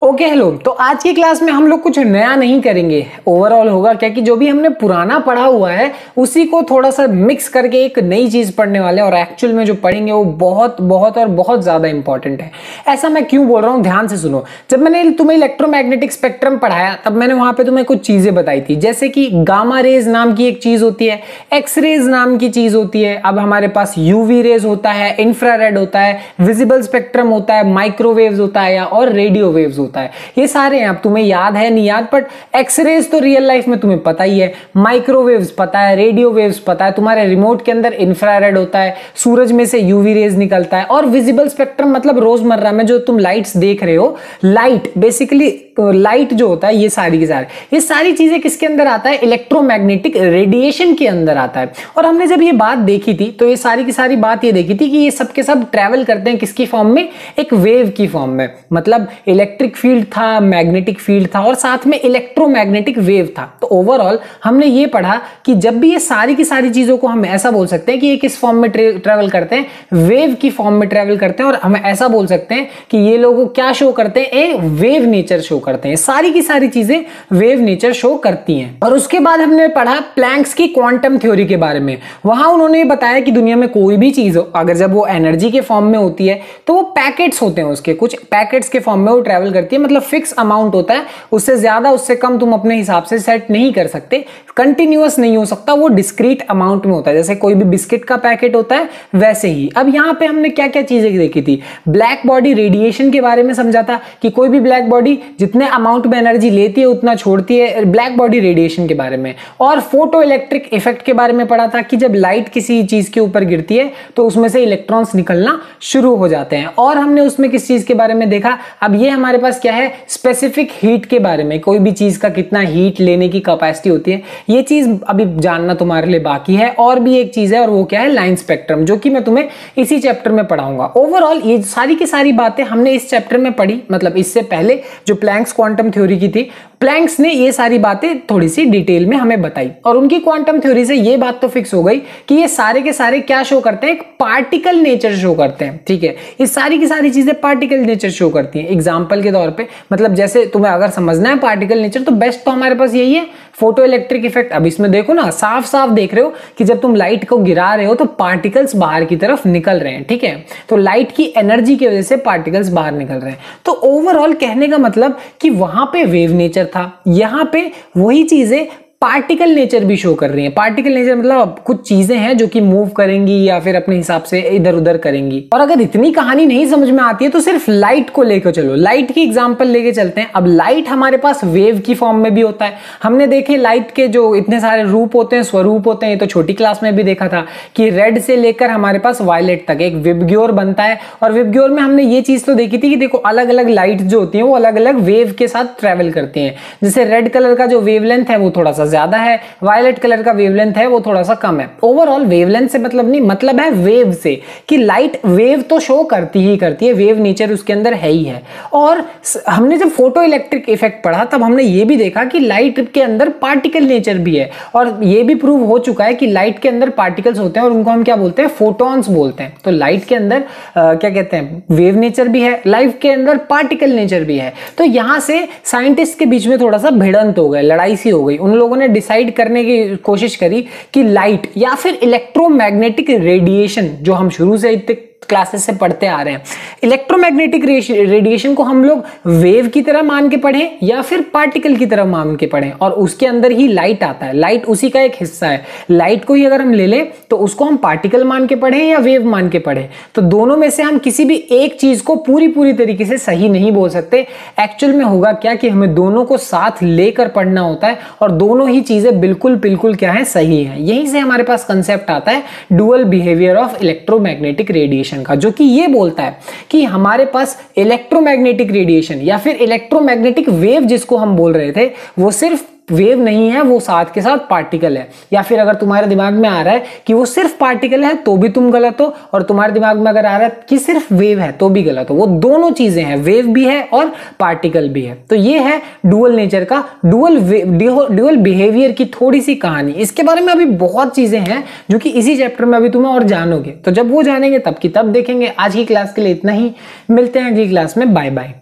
Okay hello. तो आज की क्लास में हम लोग कुछ नया नहीं करेंगे। ओवरऑल होगा क्या कि जो भी हमने पुराना पढ़ा हुआ है उसी को थोड़ा सा मिक्स करके एक नई चीज पढ़ने वाले हैं और एक्चुअल में जो पढ़ेंगे वो बहुत बहुत और बहुत ज्यादा इंपॉर्टेंट है। ऐसा मैं क्यों बोल रहा हूँ, ध्यान से सुनो। जब मैंने तुम्हें इलेक्ट्रोमैग्नेटिक स्पेक्ट्रम पढ़ाया तब मैंने वहां पे तुम्हें कुछ चीजें बताई थी, जैसे कि गामा रेज नाम की एक चीज होती है, एक्स रेज नाम की चीज होती है, अब हमारे पास यूवी रेज होता है, इंफ्रारेड होता है, विजिबल स्पेक्ट्रम होता है, माइक्रोवेव्स होता है और रेडियो वेव्स होता है। ये सारे हैं, अब तुम्हें याद है नहीं याद, बट एक्सरेज तो रियल लाइफ में तुम्हें पता ही है, माइक्रोवेव्स पता है, रेडियो वेव्स पता है, तुम्हारे रिमोट के अंदर इंफ्रारेड होता है, सूरज में से यूवी रेज निकलता है, और विजिबल स्पेक्ट्रम मतलब रोजमर्रा में जो तुम लाइट्स देख रहे हो, लाइट बेसिकली लाइट जो होता है, ये सारी की सारी ये सारी चीजें किसके अंदर आता है, इलेक्ट्रोमैग्नेटिक रेडिएशन के अंदर आता है। और हमने जब ये बात देखी थी तो ये सारी की सारी बात ये देखी थी कि ये सब के सब ट्रैवल करते हैं किसकी फॉर्म में, एक वेव की फॉर्म में। मतलब इलेक्ट्रिक फील्ड था, मैग्नेटिक फील्ड था और साथ में इलेक्ट्रोमैग्नेटिक वेव था। तो ओवरऑल हमने ये पढ़ा कि जब भी ये सारी की सारी चीजों को हम ऐसा बोल सकते हैं कि ये किस फॉर्म में ट्रैवल करते हैं, वेव की फॉर्म में ट्रैवल करते हैं। और हम ऐसा बोल सकते हैं कि ये लोग क्या शो करते हैं, ए वेव नेचर शो करते हैं। सारी की सारी चीजें वेव नेचर शो करती हैं। और उसके बाद हमने पढ़ा प्लैंक्स की क्वांटम थ्योरी के बारे में। वहां उन्होंने बताया कि दुनिया में कोई भी चीज हो, अगर जब वो एनर्जी के फॉर्म में होती है तो वो पैकेट्स होते हैं, उसके कुछ पैकेट्स के फॉर्म में वो ट्रैवल करती है। मतलब फिक्स अमाउंट होता है, उससे ज्यादा उससे कम तुम अपने हिसाब से सेट नहीं कर सकते, कंटिन्यूअस नहीं हो सकता, वो डिस्क्रीट अमाउंट में होता है। जैसे कोई भी बिस्किट का पैकेट होता है वैसे ही। अब यहां पे हमने क्या क्या चीजें देखी थी, ब्लैक बॉडी रेडिएशन के बारे में समझा था कि कोई भी ब्लैक बॉडी जितने अमाउंट में एनर्जी लेती है उतना छोड़ती है, ब्लैक बॉडी रेडिएशन के बारे में। और फोटो इलेक्ट्रिक इफेक्ट के बारे में पढ़ा था कि जब लाइट किसी चीज के ऊपर गिरती है तो उसमें से इलेक्ट्रॉन्स निकलना शुरू हो जाते हैं। और हमने उसमें किस चीज के बारे में देखा, अब ये हमारे पास क्या है, स्पेसिफिक हीट के बारे में, कोई भी चीज का कितना हीट लेने की कैपेसिटी होती है, ये चीज अभी जानना तुम्हारे लिए बाकी है। और भी एक चीज है और वो क्या है, लाइन स्पेक्ट्रम, जो कि मैं तुम्हें इसी चैप्टर में पढ़ाऊंगा। ओवरऑल ये सारी की सारी बातें हमने इस चैप्टर में पढ़ी। मतलब इससे पहले जो प्लैंक्स क्वांटम थ्योरी की थी, प्लैंक्स ने ये सारी बातें थोड़ी सी डिटेल में हमें बताई और उनकी क्वांटम थ्योरी से ये बात तो फिक्स हो गई कि ये सारे के सारे क्या शो करते हैं, एक पार्टिकल नेचर शो करते हैं। ठीक है, ये सारी की सारी चीजें पार्टिकल नेचर शो करती हैं। एग्जांपल के तौर पे, मतलब जैसे तुम्हें अगर समझना है पार्टिकल नेचर तो बेस्ट तो हमारे पास यही है, फोटो इलेक्ट्रिक इफेक्ट। अब इसमें देखो ना, साफ साफ देख रहे हो कि जब तुम लाइट को गिरा रहे हो तो पार्टिकल्स बाहर की तरफ निकल रहे हैं। ठीक है, तो लाइट की एनर्जी की वजह से पार्टिकल्स बाहर निकल रहे हैं। तो ओवरऑल कहने का मतलब कि वहां पे वेव नेचर था, यहां पे वही चीजें पार्टिकल नेचर भी शो कर रही हैं। पार्टिकल नेचर मतलब कुछ चीजें हैं जो कि मूव करेंगी या फिर अपने हिसाब से इधर उधर करेंगी। और अगर इतनी कहानी नहीं समझ में आती है तो सिर्फ लाइट को लेकर चलो, लाइट की एग्जांपल लेके चलते हैं। अब लाइट हमारे पास वेव की फॉर्म में भी होता है। हमने देखे लाइट के जो इतने सारे रूप होते हैं, स्वरूप होते हैं, ये तो छोटी क्लास में भी देखा था कि रेड से लेकर हमारे पास वायलेट तक एक विबग्योर बनता है। और विबग्योर में हमने ये चीज तो देखी थी कि देखो अलग अलग लाइट जो होती है वो अलग अलग वेव के साथ ट्रेवल करती हैं। जैसे रेड कलर का जो वेवलेंथ है वो थोड़ा सा ज्यादा है, वायलेट कलर का वेवलेंथ है वो थोड़ा सा कम है। ओवरऑल वेवलेंथ से मतलब नहीं, मतलब है वेव से, कि लाइट वेव तो शो करती ही करती है, वेव नेचर उसके अंदर है ही है। और हमने जब फोटो इलेक्ट्रिक इफेक्ट पढ़ा तब हमने ये भी देखा कि लाइट के अंदर पार्टिकल नेचर भी है। और ये भी प्रूव हो चुका है कि लाइट के अंदर पार्टिकल्स होते हैं और उनको हम क्या बोलते हैं, फोटॉन्स बोलते हैं। तो लाइट के अंदर क्या कहते हैं, वेव नेचर भी है, लाइट के अंदर पार्टिकल नेचर भी है। तो यहां से साइंटिस्ट के बीच में थोड़ा सा भिड़ंत हो गए, लड़ाई सी हो गई। उन लोगों ने डिसाइड करने की कोशिश करी कि लाइट या फिर इलेक्ट्रोमैग्नेटिक रेडिएशन, जो हम शुरू से क्लासेस से पढ़ते आ रहे हैं, इलेक्ट्रोमैग्नेटिक रेडिएशन को हम लोग वेव की तरह मान के पढ़ें या फिर पार्टिकल की तरह मान के पढ़ें। और उसके अंदर ही लाइट आता है, लाइट उसी का एक हिस्सा है। लाइट को ही अगर हम ले लें तो उसको हम पार्टिकल मान के पढ़ें या वेव मान के पढ़ें, तो दोनों में से हम किसी भी एक चीज को पूरी तरीके से सही नहीं बोल सकते। एक्चुअल में होगा क्या कि हमें दोनों को साथ लेकर पढ़ना होता है और दोनों ही चीजें बिल्कुल क्या है, सही है। यहीं से हमारे पास कंसेप्ट आता है dual behaviour of electromagnetic radiation का, जो कि ये बोलता है कि हमारे पास इलेक्ट्रोमैग्नेटिक रेडिएशन या फिर इलेक्ट्रोमैग्नेटिक वेव जिसको हम बोल रहे थे, वो सिर्फ वेव नहीं है, वो साथ के साथ पार्टिकल है। या फिर अगर तुम्हारे दिमाग में आ रहा है कि वो सिर्फ पार्टिकल है तो भी तुम गलत हो, और तुम्हारे दिमाग में अगर आ रहा है कि सिर्फ वेव है तो भी गलत हो। वो दोनों चीजें हैं, वेव भी है और पार्टिकल भी है। तो ये है डुअल नेचर का, डुअल बिहेवियर की थोड़ी सी कहानी। इसके बारे में अभी बहुत चीजें हैं जो कि इसी चैप्टर में अभी तुम्हें और जानोगे, तो जब वो जानेंगे तब की तब देखेंगे। आज की क्लास के लिए इतना ही, मिलते हैं अगली क्लास में, बाय बाय।